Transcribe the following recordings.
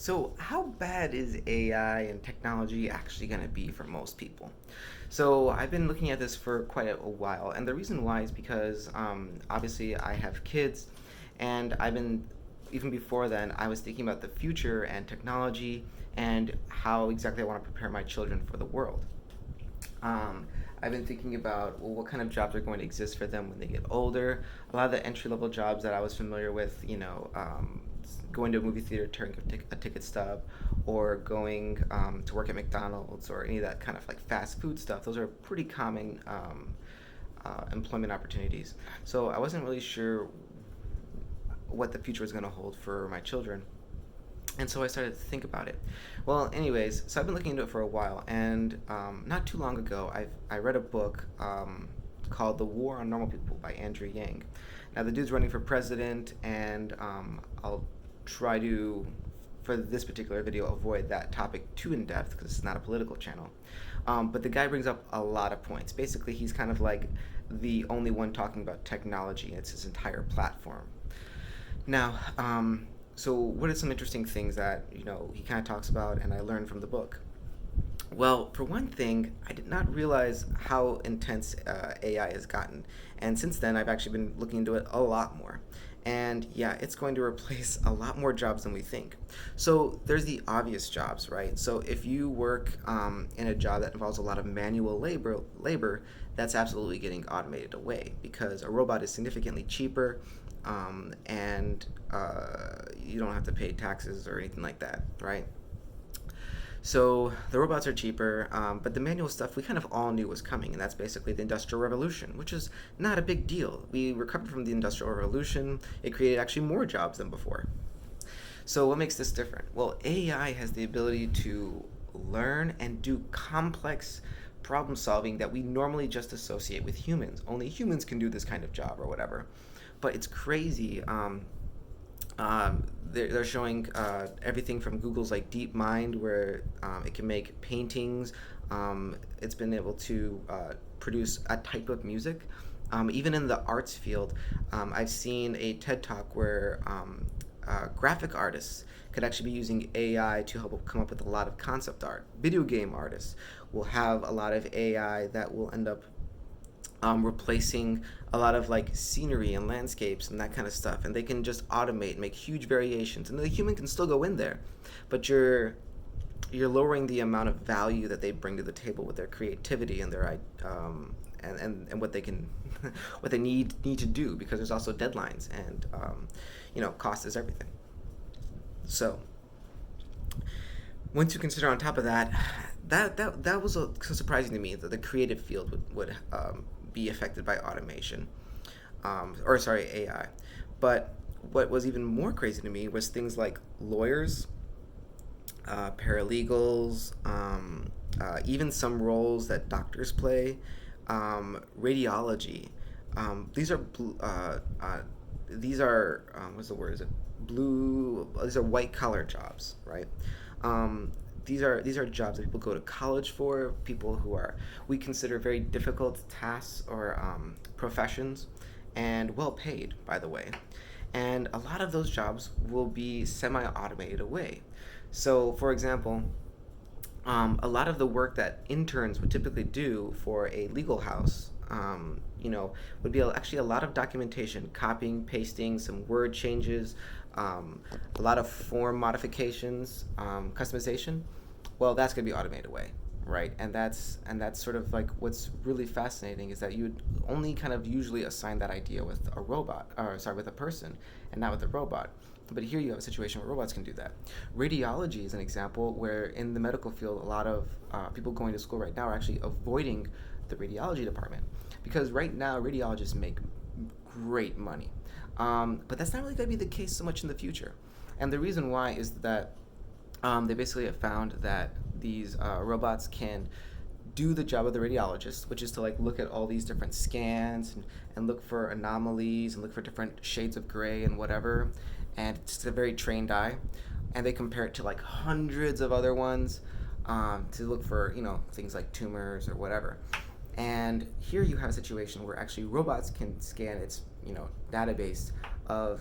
So, how bad is AI and technology actually going to be for most people? So, I've been looking at this for quite a while, and the reason why is because obviously I have kids, and even before then, I was thinking about the future and technology and how exactly I want to prepare my children for the world. Um, I've been thinking about, well, what kind of jobs are going to exist for them when they get older. A lot of the entry level jobs that I was familiar with, going to a movie theater, turning a ticket stub, or going to work at McDonald's, or any of that kind of like fast food stuff. Those are pretty common employment opportunities. So I wasn't really sure what the future was going to hold for my children. And so I started to think about it. Well, anyways, so I've been looking into it for a while, and not too long ago, I read a book called "The War on Normal People" by Andrew Yang. Now, the dude's running for president, and I'll try to, for this particular video, avoid that topic too in depth because it's not a political channel. But the guy brings up a lot of points. Basically, he's kind of like the only one talking about technology. It's his entire platform. Now, so what are some interesting things that he kind of talks about, and I learned from the book? Well, for one thing, I did not realize how intense AI has gotten, and since then, I've actually been looking into it a lot more. And yeah, it's going to replace a lot more jobs than we think. So there's the obvious jobs, right? So if you work in a job that involves a lot of manual labor, that's absolutely getting automated away because a robot is significantly cheaper, and you don't have to pay taxes or anything like that, right? So the robots are cheaper, but the manual stuff we kind of all knew was coming, and that's basically the Industrial Revolution, which is not a big deal. We recovered from the Industrial Revolution. It created actually more jobs than before. So what makes this different? Well, AI has the ability to learn and do complex problem solving that we normally just associate with humans. Only humans can do this kind of job or whatever. But it's crazy. They're showing everything from Google's like DeepMind, where it can make paintings. It's been able to produce a type of music. Even in the arts field, I've seen a TED talk where graphic artists could actually be using AI to help come up with a lot of concept art. Video game artists will have a lot of AI that will end up replacing a lot of like scenery and landscapes and that kind of stuff, and they can just automate, make huge variations, and the human can still go in there, but you're lowering the amount of value that they bring to the table with their creativity and their and what they can what they need to do, because there's also deadlines, and cost is everything. So once you consider on top of that, that was surprising to me that the creative field would be affected by automation, or sorry, AI. But what was even more crazy to me was things like lawyers, paralegals, even some roles that doctors play, radiology. These are what's the word? Is it blue? These are white collar jobs, right? Um, these are jobs that people go to college for. People who are we consider very difficult tasks or professions, and well paid, by the way. And a lot of those jobs will be semi-automated away. So, for example, a lot of the work that interns would typically do for a legal house, would be actually a lot of documentation, copying, pasting, some word changes, a lot of form modifications, customization. Well, that's going to be automated away, right? And that's sort of like what's really fascinating is that you would only kind of usually assign that idea with a robot, or sorry, with a person, and not with a robot. But here you have a situation where robots can do that. Radiology is an example where in the medical field, a lot of people going to school right now are actually avoiding the radiology department because right now radiologists make great money. But that's not really going to be the case so much in the future. And the reason why is that they basically have found that these robots can do the job of the radiologist, which is to like look at all these different scans and look for anomalies and look for different shades of gray and whatever. And it's a very trained eye. And they compare it to like hundreds of other ones to look for things like tumors or whatever. And here you have a situation where actually robots can scan its database of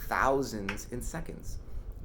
thousands in seconds,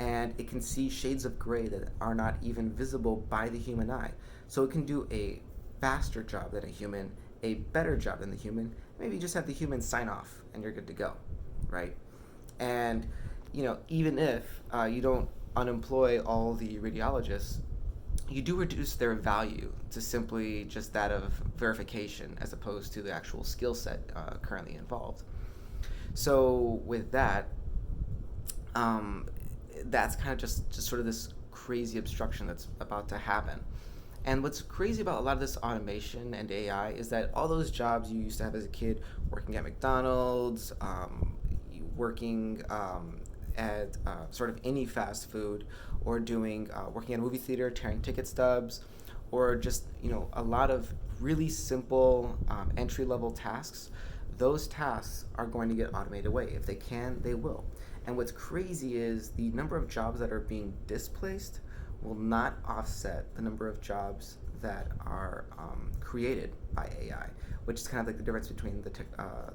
and it can see shades of gray that are not even visible by the human eye. So it can do a faster job than a human, a better job than the human. Maybe you just have the human sign off and you're good to go, right? And even if you don't unemploy all the radiologists, you do reduce their value to simply just that of verification as opposed to the actual skill set currently involved. So with that, um, that's kind of just sort of this crazy obstruction that's about to happen. And what's crazy about a lot of this automation and AI is that all those jobs you used to have as a kid, working at McDonald's, working at sort of any fast food, or doing working at a movie theater, tearing ticket stubs, or just a lot of really simple entry level tasks. Those tasks are going to get automated away. If they can, they will. And what's crazy is the number of jobs that are being displaced will not offset the number of jobs that are created by AI, which is kind of like the difference between the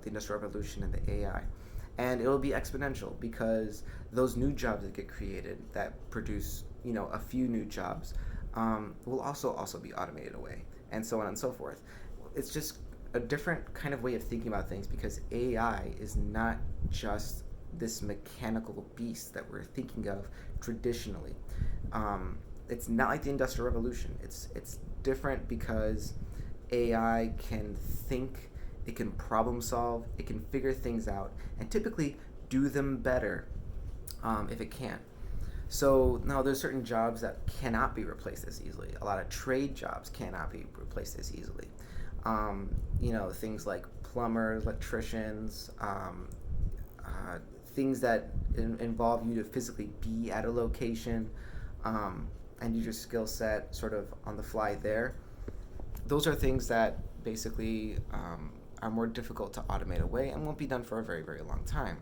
Industrial Revolution and the AI. And it'll be exponential because those new jobs that get created that produce a few new jobs will also be automated away, and so on and so forth. It's just a different kind of way of thinking about things because AI is not just this mechanical beast that we're thinking of traditionally. It's not like the Industrial Revolution. It's different because AI can think, it can problem solve, it can figure things out, and typically do them better if it can. So now there's certain jobs that cannot be replaced as easily. A lot of trade jobs cannot be replaced as easily. Things like plumbers, electricians, things that involve you to physically be at a location and use your skill set sort of on the fly there. Those are things that basically are more difficult to automate away and won't be done for a very, very long time.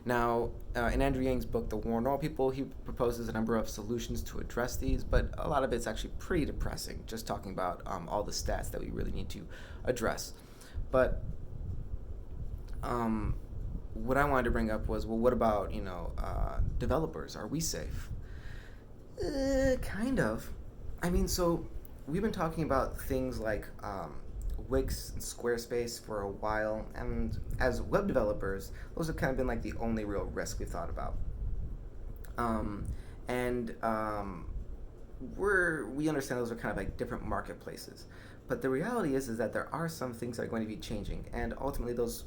Now, in Andrew Yang's book, The War on Oil People, he proposes a number of solutions to address these, but a lot of it's actually pretty depressing, just talking about all the stats that we really need to address. But what I wanted to bring up was, well, what about, developers? Are we safe? Kind of. I mean, so we've been talking about things like Wix and Squarespace for a while, and as web developers, those have kind of been like the only real risk we've thought about. And we understand those are kind of like different marketplaces, but the reality is that there are some things that are going to be changing, and ultimately those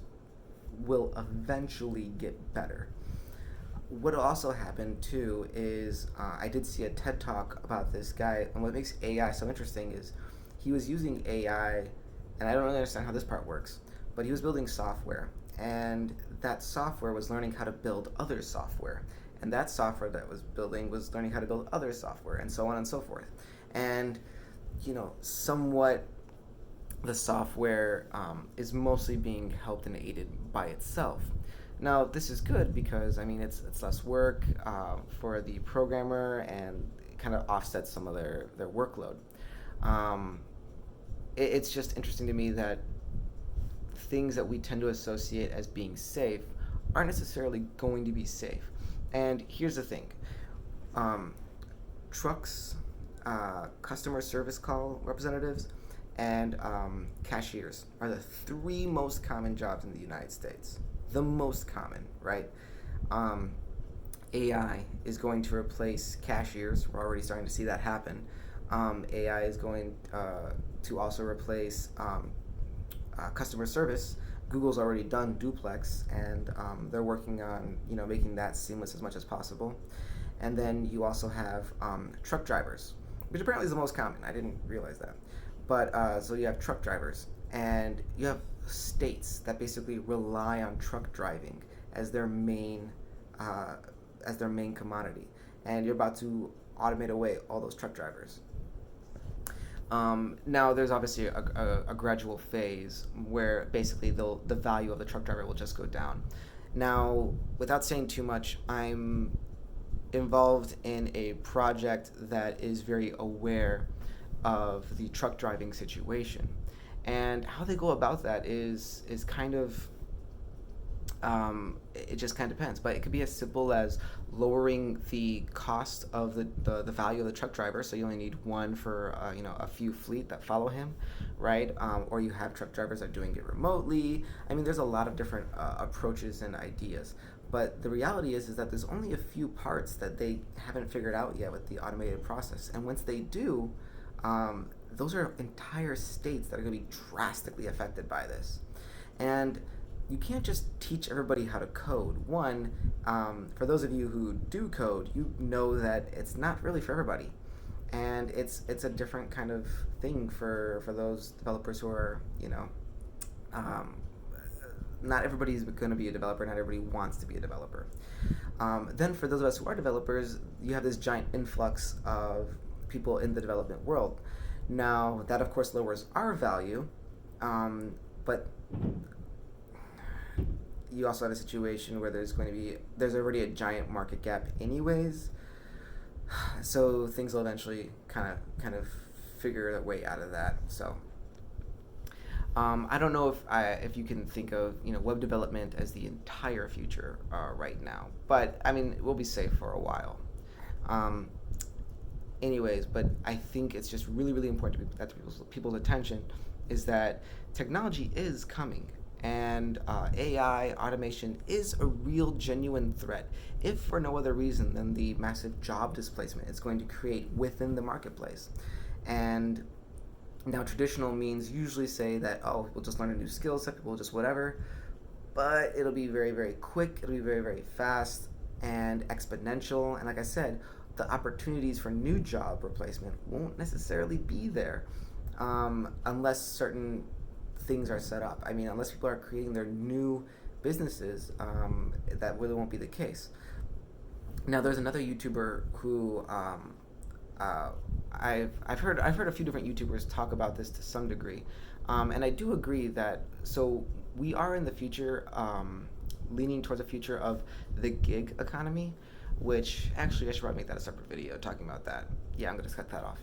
will eventually get better. What also happened too is I did see a TED talk about this guy, and what makes AI so interesting is he was using AI, and I don't really understand how this part works, but he was building software, and that software was learning how to build other software, and that software that was building was learning how to build other software, and so on and so forth. And somewhat the software is mostly being helped and aided by itself. Now, this is good because, I mean, it's less work for the programmer, and it kind of offsets some of their workload. It's just interesting to me that things that we tend to associate as being safe aren't necessarily going to be safe. And here's the thing. Trucks, customer service call representatives, and cashiers are the three most common jobs in the United States. The most common, right? AI is going to replace cashiers. We're already starting to see that happen. AI is going to also replace customer service. Google's already done Duplex, and they're working on making that seamless as much as possible. And then you also have truck drivers, which apparently is the most common. I didn't realize that. But so you have truck drivers, and you have states that basically rely on truck driving as their main commodity, and you're about to automate away all those truck drivers. Now, there's obviously a gradual phase where basically the value of the truck driver will just go down. Now, without saying too much, I'm involved in a project that is very aware of the truck driving situation. And how they go about that is kind of It just kind of depends, but it could be as simple as lowering the cost of the value of the truck driver, so you only need one for a few fleet that follow him, right? Or you have truck drivers that are doing it remotely. I mean, there's a lot of different approaches and ideas, but the reality is that there's only a few parts that they haven't figured out yet with the automated process, and once they do, those are entire states that are going to be drastically affected by this. And you can't just teach everybody how to code. One, for those of you who do code, you know that it's not really for everybody, and it's a different kind of thing for those developers who are um, not everybody's going to be a developer. Not everybody wants to be a developer. Then for those of us who are developers, you have this giant influx of people in the development world. Now that of course lowers our value, but you also have a situation where there's already a giant market gap anyways, so things will eventually kind of figure their way out of that. So I don't know if you can think of web development as the entire future right now, but I mean we'll be safe for a while. Um, Anyways, but I think it's just really, really important to that to people's attention is that technology is coming, and AI automation is a real, genuine threat, if for no other reason than the massive job displacement it's going to create within the marketplace. And now, traditional means usually say that, oh, we'll just learn a new skill set, people will just whatever, but it'll be very, very quick, it'll be very, very fast and exponential. And like I said, the opportunities for new job replacement won't necessarily be there unless certain things are set up. I mean, unless people are creating their new businesses, that really won't be the case. Now, there's another YouTuber who uh, I've heard a few different YouTubers talk about this to some degree, and I do agree that we are in the future leaning towards a future of the gig economy, which actually I should probably make that a separate video talking about that. Yeah, I'm gonna cut that off.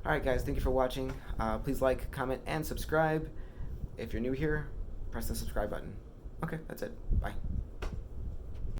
All right, guys, thank you for watching. Please like, comment, and subscribe. If you're new here, press the subscribe button. Okay, that's it. Bye.